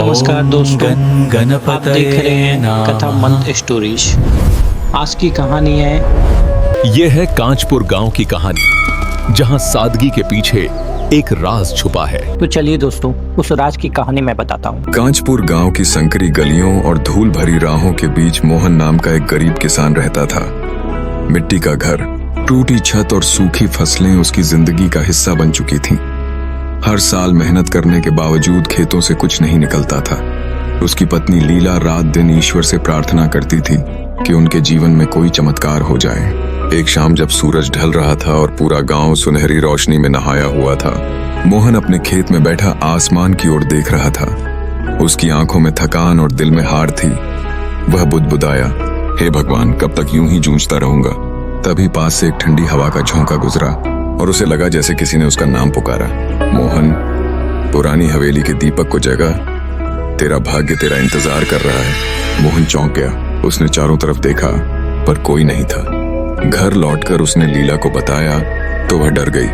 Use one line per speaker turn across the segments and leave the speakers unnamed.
नमस्कार दोस्तों, आप
गणपतये
देख रहे हैं
नमः।
कथा मंत्र स्टोरीज। आज की कहानी है
ये है कांचपुर गांव की कहानी, जहां सादगी के पीछे एक राज छुपा है।
तो चलिए दोस्तों, उस राज की कहानी मैं बताता हूँ।
कांचपुर गांव की संकरी गलियों और धूल भरी राहों के बीच मोहन नाम का एक गरीब किसान रहता था। मिट्टी का घर, टूटी छत और सूखी फसलें उसकी जिंदगी का हिस्सा बन चुकी थीं। हर साल मेहनत करने के बावजूद खेतों से कुछ नहीं निकलता था। उसकी पत्नी लीला रात दिन ईश्वर से प्रार्थना करती थी कि उनके जीवन में कोई चमत्कार हो जाए। एक शाम जब सूरज ढल रहा था और पूरा गांव सुनहरी रोशनी में नहाया हुआ था, मोहन अपने खेत में बैठा आसमान की ओर देख रहा था। उसकी आंखों में थकान और दिल में हार थी। वह बुदबुदाया, हे भगवान, कब तक यूं ही जूझता रहूंगा। तभी पास से एक ठंडी हवा का झोंका गुजरा और उसे लगा जैसे किसी ने उसका नाम पुकारा। मोहन, पुरानी हवेली के दीपक को जगा, तेरा भाग्य तेरा इंतजार कर रहा है। मोहन चौंक गया। उसने चारों तरफ देखा पर कोई नहीं था। घर लौटकर उसने लीला को बताया तो वह डर गई।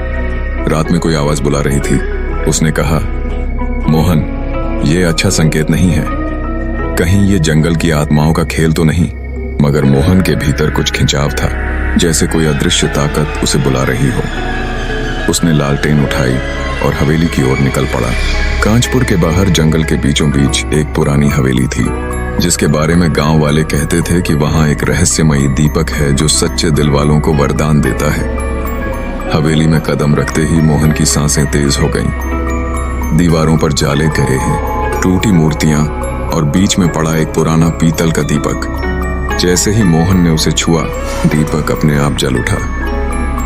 रात में कोई आवाज बुला रही थी। उसने कहा, मोहन, ये अच्छा संकेत नहीं है। कहीं ये जंगल की आत्माओं का खेल तो नहीं। मगर मोहन के भीतर कुछ खिंचाव था, जैसे कोई अदृश्य ताकत उसे बुला रही हो। उसने लालटेन उठाई और हवेली की ओर निकल पड़ा। कांचपुर के बाहर जंगल के बीचों बीच एक पुरानी हवेली थी, जिसके बारे में गांव वाले कहते थे कि वहां एक रहस्यमयी दीपक है जो सच्चे दिल वालों को वरदान देता है। हवेली में कदम रखते ही मोहन की सांसें तेज हो गईं। दीवारों पर जाले गिरे हैं, टूटी मूर्तियां और बीच में पड़ा एक पुराना पीतल का दीपक। जैसे ही मोहन ने उसे छुआ, दीपक अपने आप जल उठा।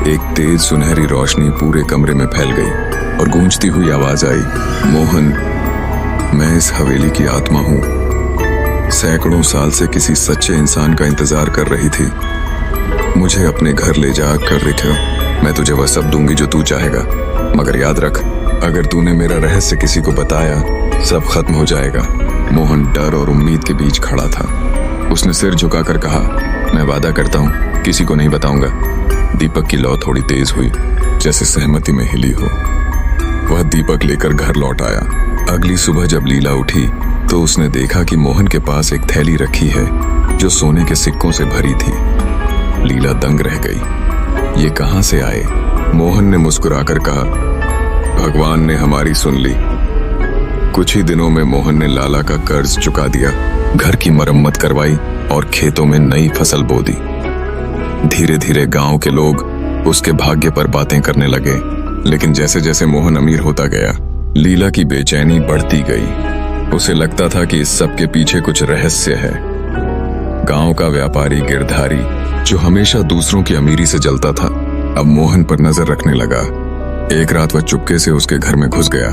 एक तेज सुनहरी रोशनी पूरे कमरे में फैल गई और गूंजती हुई आवाज आई, मोहन, मैं इस हवेली की आत्मा हूं। सैकड़ों साल से किसी सच्चे इंसान का इंतजार कर रही थी। मुझे अपने घर ले जा कर रखो। मैं तुझे वह सब दूंगी जो तू चाहेगा, मगर याद रख, अगर तूने मेरा रहस्य किसी को बताया, सब खत्म हो जाएगा। मोहन डर और उम्मीद के बीच खड़ा था। उसने सिर झुकाकर कहा, मैं वादा करता हूँ, किसी को नहीं बताऊंगा। दीपक की लौ थोड़ी तेज हुई, जैसे सहमति में हिली हो। वह दीपक लेकर घर लौट आया। अगली सुबह जब लीला उठी तो उसने देखा कि मोहन के पास एक थैली रखी है जो सोने के सिक्कों से भरी थी। लीला दंग रह गई। ये कहां से आए? मोहन ने मुस्कुराकर कहा, भगवान ने हमारी सुन ली। कुछ ही दिनों में मोहन ने लाला का कर्ज चुका दिया, घर की मरम्मत करवाई और खेतों में नई फसल बो दी। धीरे धीरे गांव के लोग उसके भाग्य पर बातें करने लगे, लेकिन जैसे जैसे मोहन अमीर होता गया, लीला की बेचैनी बढ़ती गई। उसे लगता था कि इस सब के पीछे कुछ रहस्य है। गांव का व्यापारी गिरधारी, जो हमेशा दूसरों की अमीरी से जलता था, अब मोहन पर नजर रखने लगा। एक रात वह चुपके से उसके घर में घुस गया।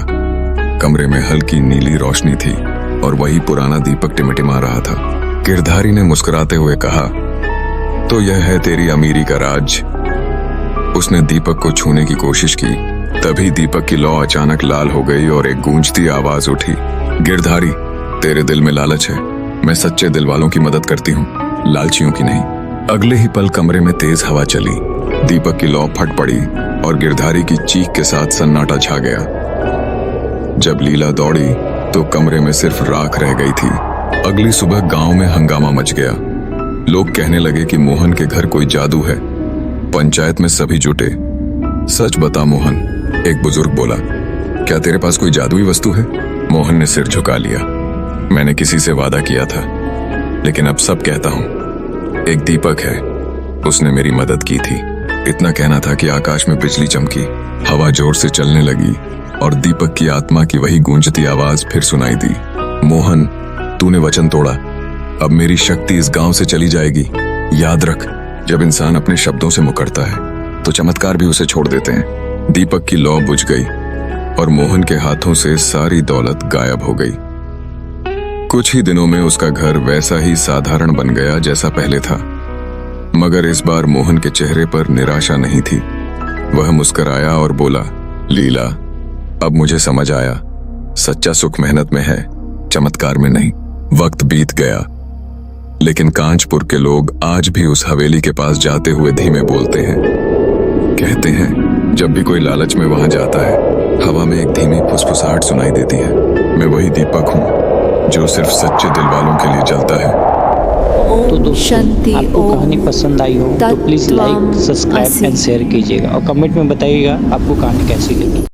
कमरे में हल्की नीली रोशनी थी और वही पुराना दीपक टिमटिमा रहा था। गिरधारी ने मुस्कुराते हुए कहा, तो यह है तेरी अमीरी का राज। उसने दीपक को छूने की कोशिश की, तभी दीपक की लौ अचानक लाल हो गई और एक गूंजती आवाज उठी, गिरधारी, तेरे दिल में लालच है। मैं सच्चे दिल वालों की मदद करती हूँ, लालचियों की नहीं। अगले ही पल कमरे में तेज हवा चली, दीपक की लौ फट पड़ी और गिरधारी की चीख के साथ सन्नाटा छा गया। जब लीला दौड़ी तो कमरे में सिर्फ राख रह गई थी। अगली सुबह गांव में हंगामा मच गया। लोग कहने लगे कि मोहन के घर कोई जादू है। पंचायत में सभी जुटे। सच बता मोहन, एक बुजुर्ग बोला, क्या तेरे पास कोई जादुई वस्तु है? मोहन ने सिर झुका लिया। मैंने किसी से वादा किया था, लेकिन अब सब कहता हूं, एक दीपक है, उसने मेरी मदद की थी। इतना कहना था कि आकाश में बिजली चमकी, हवा जोर से चलने लगी और दीपक की आत्मा की वही गूंजती आवाज फिर सुनाई दी, मोहन, तूने वचन तोड़ा, अब मेरी शक्ति इस गांव से चली जाएगी। याद रख, जब इंसान अपने शब्दों से मुकरता है तो चमत्कार भी उसे छोड़ देते हैं। दीपक की लौ बुझ गई और मोहन के हाथों से सारी दौलत गायब हो गई। कुछ ही दिनों में उसका घर वैसा ही साधारण बन गया जैसा पहले था, मगर इस बार मोहन के चेहरे पर निराशा नहीं थी। वह मुस्कुराया और बोला, लीला, अब मुझे समझ आया, सच्चा सुख मेहनत में है, चमत्कार में नहीं। वक्त बीत गया, लेकिन कांचपुर के लोग आज भी उस हवेली के पास जाते हुए धीमे बोलते हैं। कहते हैं, जब भी कोई लालच में वहां जाता है, हवा में एक धीमी फुसफुसाहट सुनाई देती है, मैं वही दीपक हूँ जो सिर्फ सच्चे दिल वालों के लिए जलता है।
तो दोस्तों,
शांति
आपको
ओम
कहानी पसंद आई हो तो प्लीज़ लाइक,
तत्त्वम्
सब्सक्राइब
असि।
एंड शेयर कीजिएगा और कमेंट में बताइएगा आपको कहानी कैसी लगी।